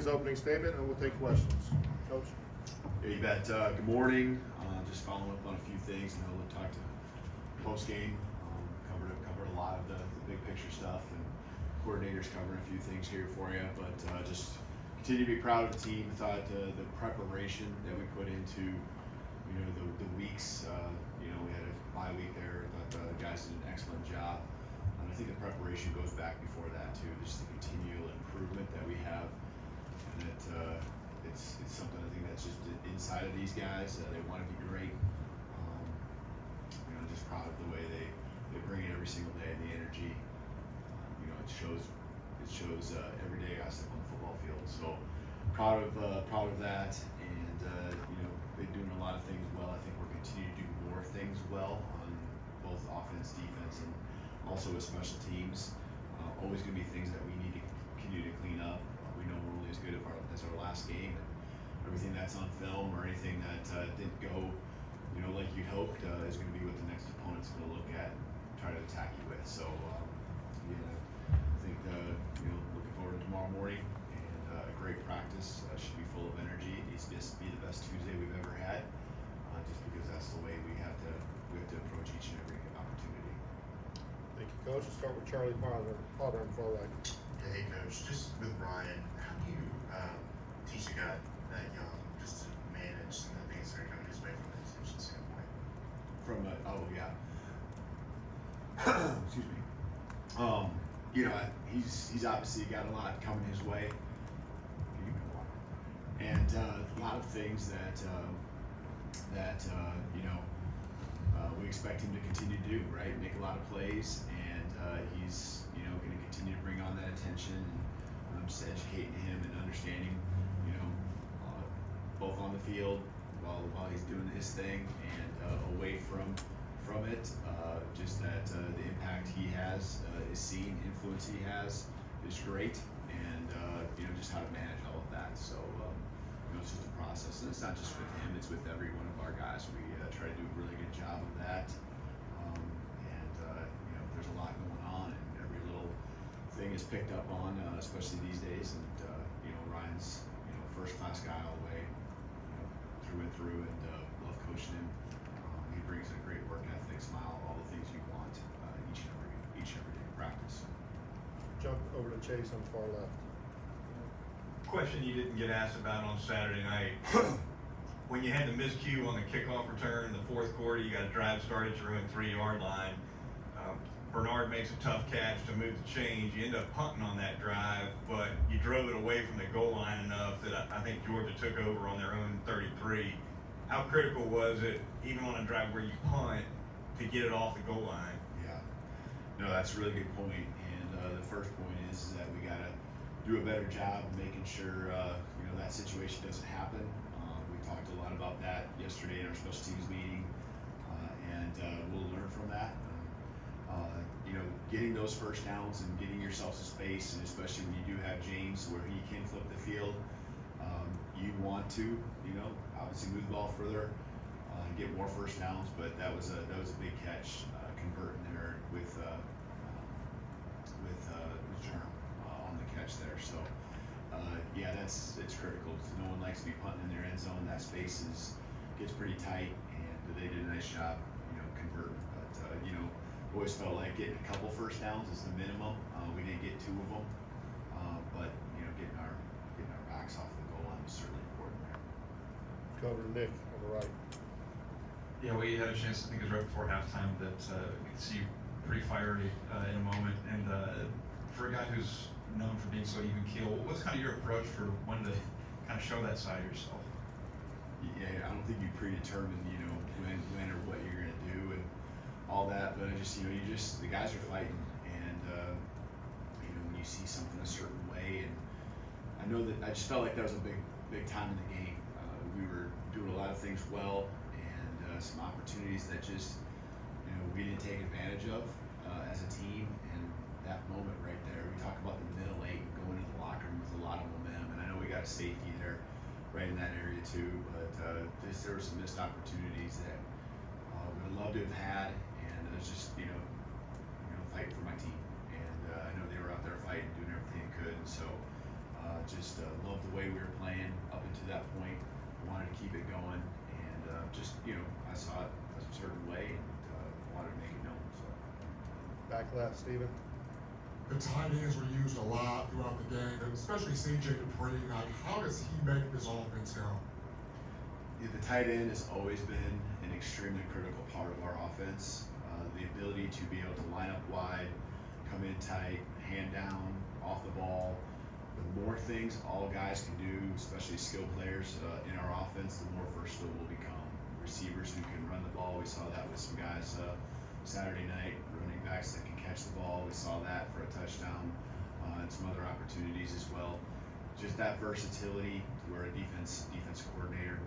his opening statement, and we'll take questions. Coach? Yeah, you bet. Good morning. Just following up on a few things. I know we talked to post game. Covered a lot of the big picture stuff, and coordinators covering a few things here for you. But just continue to be proud of the team. I thought the preparation that we put into the weeks. We had a bye week there. I thought the guys did an excellent job. And I think the preparation goes back before that too. Just the continual improvement that we have, and that it's something I think that's just inside of these guys. They want to be great. Just proud of the way they bring it every single day, and the energy. It shows every day I step on the football field. So proud of that, and been doing a lot of things well. I think we're continuing to do more things well on both offense, defense, and also with special teams. Always going to be things that we need to continue to clean up. We know we're only as good as our last game, and everything that's on film or anything that didn't go like you'd hoped is going to be what the next opponent's going to look at and try to attack you with. So I think looking forward to tomorrow morning, and a great practice. Should be full of energy. It needs to be the best Tuesday we've ever had, just because that's the way we have to approach each and every opportunity. Thank you, Coach. We'll start with Charlie Potter on far right. Yeah, hey, Coach. Just with Ryan, how do you teach a guy that young just to manage some of the things that are coming his way from an attention standpoint? Excuse me. He's obviously got a lot coming his way. And a lot of things that we expect him to continue to do, right? Make a lot of plays, and he's going to continue to bring on that attention, and just educating him and understanding, both on the field while he's doing his thing, and away from it, just that the impact he has is seen, influence he has is great, and just how to manage all of that. So it's just a process, and it's not just with him; it's with every one of our guys. We try to do a really good job of that, there's a lot going on, and every little thing is picked up on, especially these days. And Ryan's first-class guy all the way, through and through, and love coaching him. He brings a great work ethic, smile, all the things you want each and every day of practice. Jump over to Chase on the far left. Question you didn't get asked about on Saturday night. When you had the miscue on the kickoff return in the fourth quarter, you got a drive started at your own 3-yard line. Bernard makes a tough catch to move the chains. You end up punting on that drive, but you drove it away from the goal line enough that I think Georgia took over on their own 33. How critical was it, even on a drive where you punt, to get it off the goal line? Yeah, no, that's a really good point. And the first point is that we got to do a better job of making sure that situation doesn't happen. We talked a lot about that yesterday in our special teams meeting, and we'll learn from that. Getting those first downs and getting yourself some space, and especially when you do have James where he can flip the field, you want to, obviously move the ball further, get more first downs. But that was a big catch, converting there with Jerm on the catch there. So it's critical. No one likes to be punting in their end zone. That space gets pretty tight, and they did a nice job, converting. But always felt like getting a couple first downs is the minimum. We didn't get 2 of them, but getting our backs off the goal line was certainly important there. Go over to Nick on the right. Yeah, we had a chance, I think it was right before halftime, that we could see you pretty fiery in a moment. And for a guy who's known for being so even keel, what's kind of your approach for when to kind of show that side of yourself? Yeah, I don't think you predetermine, when or what you're going to do and all that, but the guys are fighting, and when you see something a certain way, and I know that I just felt like that was a big time in the game. We were doing a lot of things well, and some opportunities that just we didn't take advantage of as a team. And that moment right there, we talk about the middle 8 going into the locker room with a lot of momentum, and I know we got a safety there right in that area too, but there were some missed opportunities that we'd love to have had, and it was just fighting for my team, and I know they were out there fighting, doing everything they could, and so just love the way that point, wanted to keep it going, and just, I saw it a certain way and wanted to make it known. So. Back left, Steven. The tight ends were used a lot throughout the game, and especially CJ DeBoer. Like, how does he make this offense go? Yeah, the tight end has always been an extremely critical part of our offense. The ability to be able to line up wide, come in tight, hand down, off the ball. The more things all guys can do, especially skilled players in our offense, the more versatile we'll become. Receivers who can run the ball, we saw that with some guys Saturday night. Running backs that can catch the ball, we saw that for a touchdown, and some other opportunities as well. Just that versatility where a defense coordinator,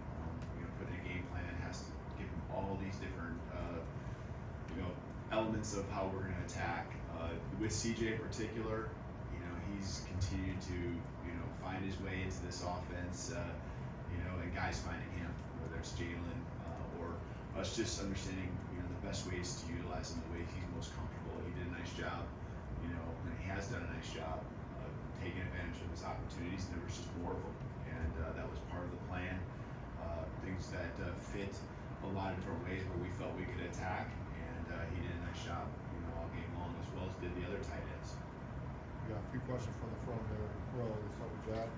putting a game plan has to give them all these different elements of how we're going to attack. With CJ in particular, he's continued to find his way into this offense, and guys finding him, whether it's Jalen or us just understanding the best ways to utilize him the way he's most comfortable. He did a nice job, and he has done a nice job of taking advantage of his opportunities. There was just more of them, and that was part of the plan. Things that fit a lot of different ways where we felt we could attack, and he did a nice job, all game long, as well as did the other tight ends. We got a few questions from the front row. Let's start with Jack.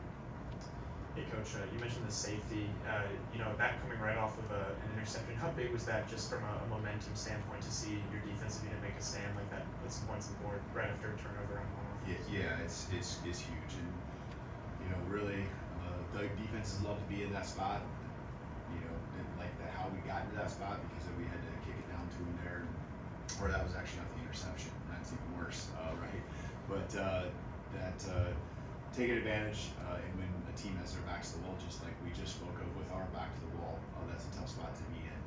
Hey, Coach, you mentioned the safety. That coming right off of an interception. How big was that just from a momentum standpoint to see your defensive unit make a stand like that, put some points on the board right after a turnover on one? Yeah, it's huge, and really, the defenses love to be in that spot. Didn't like how we got into that spot because we had to kick it down to him there, or that was actually not the interception. That's even worse, right? But taking advantage, and when a team has their backs to the wall, just like we just spoke of with our back to the wall, that's a tough spot to be in.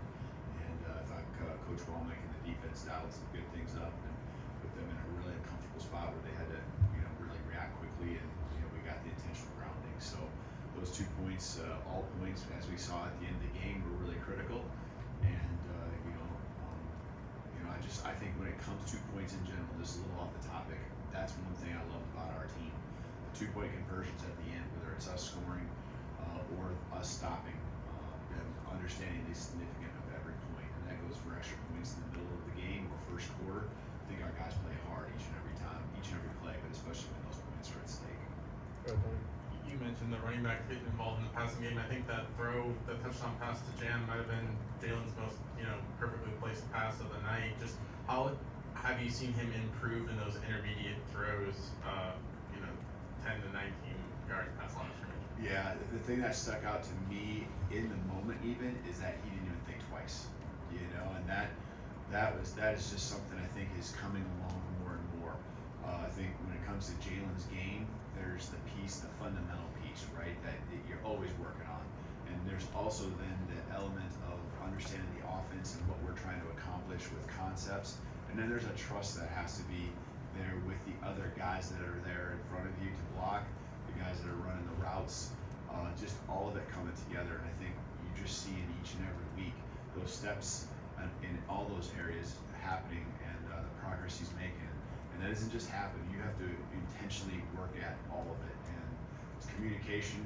And I thought Coach Womack and the defense dialed some good things up and put them in a really uncomfortable spot where they had to, really react quickly, and we got the intentional grounding. So those 2 points, all points, as we saw at the end of the game, were really critical. And I think when it comes to points in general, this is a little off the topic. That's one thing I love about our team. The 2-point conversions at the end, whether it's us scoring or us stopping, and understanding the significance of every point. And that goes for extra points in the middle of the game or first quarter. I think our guys play hard each and every time, each and every play, but especially when those points are at stake. Go ahead, Tony. You mentioned the running back getting involved in the passing game. I think that touchdown pass to Jan might have been Jalen's most, perfectly placed pass of the night. Just how have you seen him improve in those intermediate throws, 10 to 19 yards past line of scrimmage? Yeah, the thing that stuck out to me in the moment even is that he didn't even think twice, and that is just something I think is coming along more and more. I think when it comes to Jalen's game, there's the fundamental piece, right, that you're always working on. And there's also then the element of understanding the offense and what we're trying to accomplish with concepts. And then there's a trust that has to be there with the other guys that are there in front of you to block, the guys that are running the routes, just all of it coming together. And I think you just see in each and every week those steps in all those areas happening, and the progress he's making. And that doesn't just happen. You have to intentionally work at all of it. And it's communication.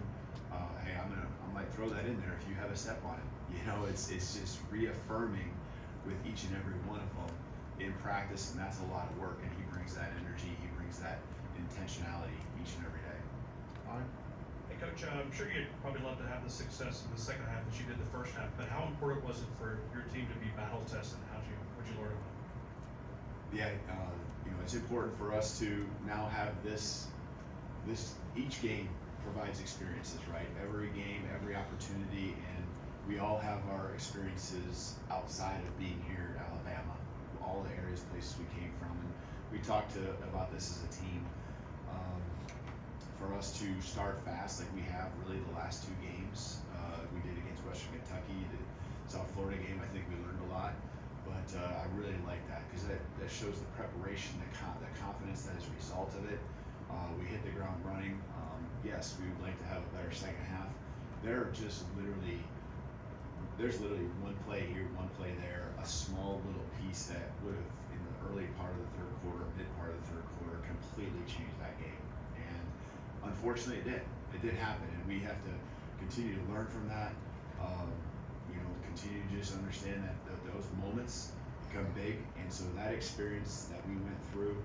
Hey, I might throw that in there if you have a step on it. It's just reaffirming with each and every one of them in practice, and that's a lot of work. And he brings that energy. He brings that intentionality each and every day. All right. Hey, Coach, I'm sure you'd probably love to have the success in the second half that you did the first half, but how important was it for your team to be battle tested? What'd you learn about it? Yeah, it's important for us to now have this each game provides experiences, right? Every game, every opportunity, and we all have our experiences outside of being here at Alabama, all the areas, places we came from, and we talked about this as a team. For us to start fast like we have really the last 2 games, we did against Western Kentucky, the South Florida game, I think we learned a lot. But I really like that because that shows the preparation, the confidence that is a result of it. We hit the ground running. Yes, we would like to have a better second half. There's literally one play here, one play there, a small little piece that would have, in the early part of the third quarter, mid part of the third quarter, completely changed that game. And unfortunately, it did. It did happen, and we have to continue to learn from that. You know, continue to just understand that those moments become big, and so that experience that we went through,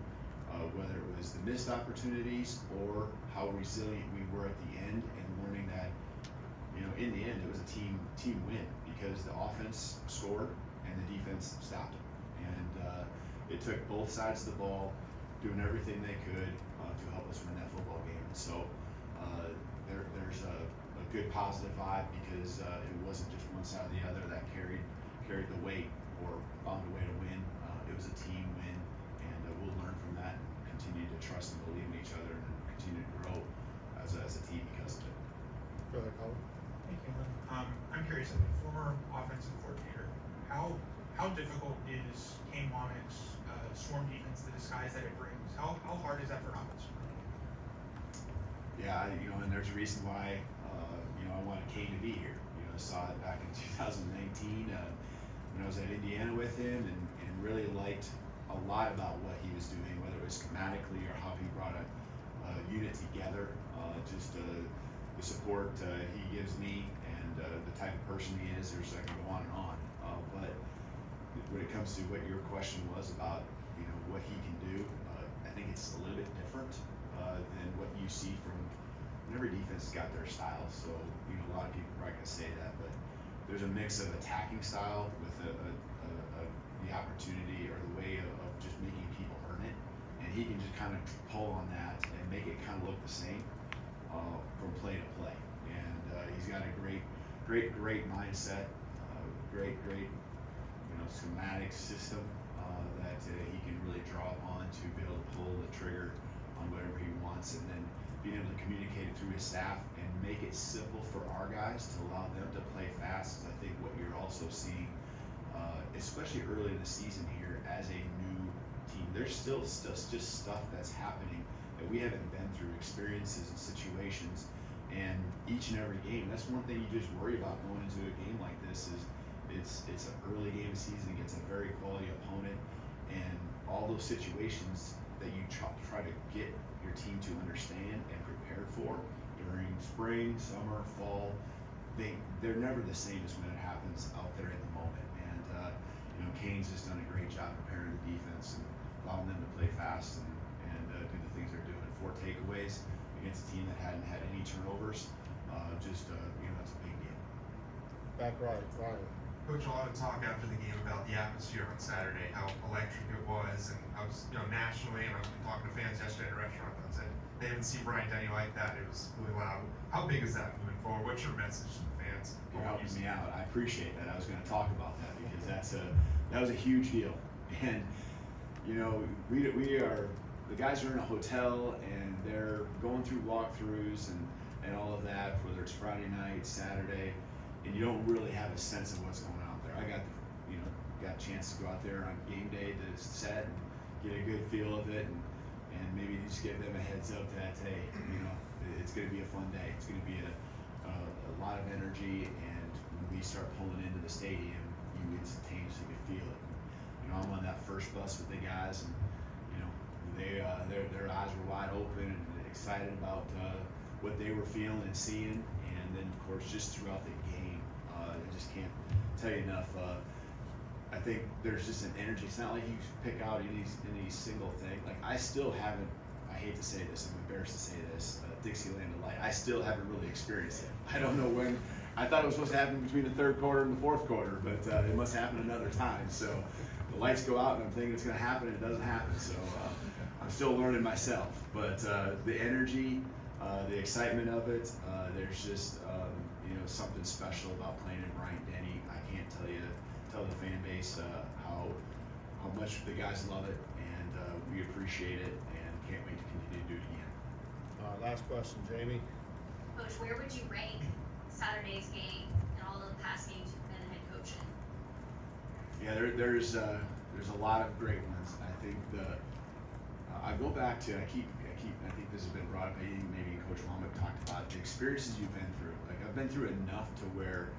whether it was the missed opportunities or how resilient we were at the end, and learning that, you know, in the end it was a team win because the offense scored and the defense stopped it. And it took both sides of the ball doing everything they could to help us win that football game. And so there's a good positive vibe because it wasn't just one side or the other that carried the weight or found a way to win. It was a team win, and we'll learn from that and continue to trust and believe in each other and continue to grow as a team because of it. Go ahead, Colin. Hey, Kalen. I'm curious, as a former offensive coordinator, how difficult is Kane Wommack's swarm defense, the disguise that it brings? How hard is that for an offensive coordinator? Yeah, you know, and there's a reason why, you know, I wanted Kane to be here. You know, I saw it back in 2019 when I was at Indiana with him, and really liked a lot about what he was doing, whether it was schematically or how he brought a unit together. Just the support he gives me and the type of person he is. I can go on and on. But when it comes to what your question was about, you know, what he can do, I think it's a little bit different than what you see from every defense has got their style. So, you know, a lot of people are probably gonna say that, but there's a mix of attacking style with the opportunity or the way of just making people earn it, and he can just kind of pull on that and make it kind of look the same from play to play. And he's got a great mindset, great you know, schematic system that he can really draw upon to be able to pull the trigger on whatever he wants, and then being able to communicate it through his staff and make it simple for our guys to allow them to play fast. I think what you're also seeing, especially early in the season here as a new team, there's still just stuff that's happening that we haven't been through, experiences and situations, and each and every game. That's one thing you just worry about going into a game like this is it's an early game of season against a very quality opponent, and all those situations that you try to get your team to understand and prepare for during spring, summer, fall, they're never the same as when it happens out there in the moment. And you know, Kane's just done a great job preparing the defense and allowing them to play fast and do the things they're doing. 4 takeaways against a team that hadn't had any turnovers. You know, that's a big deal. Back right, Ryan. Coach, a lot of talk after the game about the atmosphere on Saturday, how electric it was, and I was, you know, nationally, and I was talking to fans yesterday at a restaurant that said they haven't seen Bryant Denny like that. It was really loud. How big is that moving forward? What's your message to the fans? You're helping me out. I appreciate that. I was going to talk about that because that was a huge deal. And you know, we are, the guys are in a hotel and they're going through walkthroughs and all of that, whether it's Friday night, Saturday, and you don't really have a sense of what's going on out there. I got a chance to go out there on game day to set and get a good feel of it, and maybe just give them a heads up that, hey, you know, it's going to be a fun day. It's going to be a lot of energy, and when we start pulling into the stadium, you instantaneously can feel it. You know, I'm on that first bus with the guys, and you know, their eyes were wide open and excited about what they were feeling and seeing, and then of course just throughout the game, I just can't tell you enough. I think there's just an energy. It's not like you pick out any single thing. Like I still haven't. I hate to say this. I'm embarrassed to say this. Dixieland Delight. I still haven't really experienced it. I don't know when. I thought it was supposed to happen between the third quarter and the fourth quarter, but it must happen another time. So the lights go out, and I'm thinking it's going to happen, and it doesn't happen. So I'm still learning myself. But the energy, the excitement of it, there's just you know, something special about playing in Bryant Denny. I can't tell the fan base how much the guys love it, and we appreciate it, and can't wait to continue to do it again. Last question, Jamie. Coach, where would you rank Saturday's game and all of the past games you've been head coach in? Yeah, there's a lot of great ones. I think I go back to I think this has been brought up. Maybe Coach Wommack talked about the experiences you've been through. Like I've been through enough to where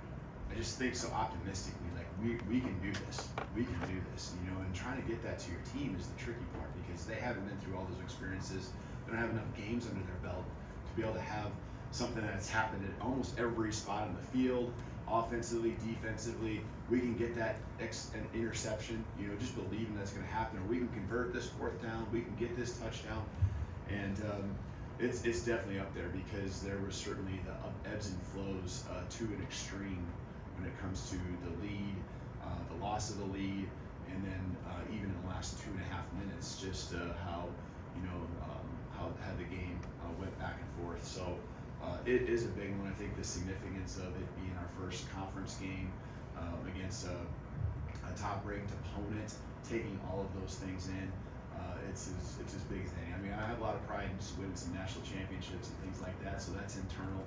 I just think so optimistically. Like we can do this. We can do this. You know, and trying to get that to your team is the tricky part because they haven't been through all those experiences. They don't have enough games under their belt to be able to have something that's happened at almost every spot on the field, offensively, defensively. We can get that an interception, just believing that's going to happen, or we can convert this 4th down, we can get this touchdown. And it's definitely up there, because there was certainly the ebbs and flows to an extreme when it comes to the lead, the loss of the lead, and then even in the last 2.5 minutes, just how how the game went back and forth. So it is a big one. I think the significance of it being our first conference game against a top-ranked opponent, taking all of those things in, it's his big thing. I mean, I have a lot of pride in just winning some national championships and things like that, so that's internal.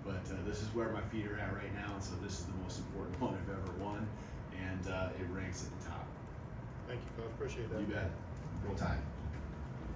But this is where my feet are at right now, and so this is the most important one I've ever won, and it ranks at the top. Thank you, Coach. Appreciate that. You bet. Roll Tide.